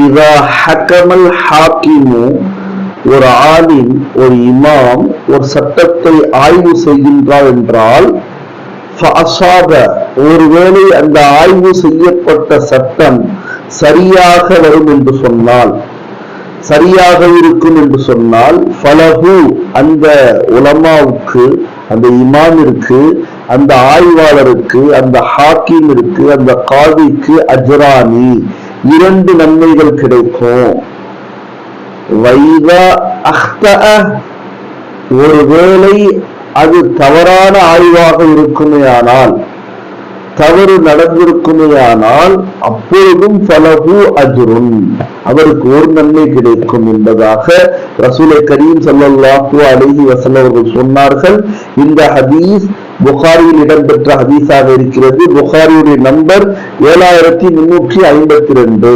இதா ஹக்கமல் ஹாக்கிமு, ஒரு ஆலிம், ஒரு இமாம் ஒரு சட்டத்தை ஆய்வு செய்கின்றார் என்றால், ஒருவேளை அந்த ஆய்வு செய்யப்பட்ட சட்டம் சரியாக வரும் என்று சொன்னால், சரியாக இருக்கும் என்று சொன்னால், ஃபலஹு, அந்த உலமாவுக்கு, அந்த இமாமிற்கு, அந்த ஆய்வாளருக்கு, அந்த ஹாக்கிமிற்கு, அந்த காதிக்கு அஜ்ரானி, 2 நன்மைகள் கிடைக்கும். வைதா அஹ்தஅ, ஒருவேளை அது தவறான ஆய்வாக இருக்குமேயானால், தவறு நடந்திருக்குமேயானால், அப்பொழுதும் ஃபலஹு அஜ்ருன், அவருக்கு 1 நன்மை கிடைக்கும் என்பதாக ரசூலை கரீம் ஸல்லல்லாஹு அலைஹி வஸல்லம் அவர்கள் சொன்னார்கள். இந்த ஹதீஸ் புகாரியில் இடம்பெற்ற ஹதீஸாக இருக்கிறது. புகாரியுடைய நம்பர் 7352.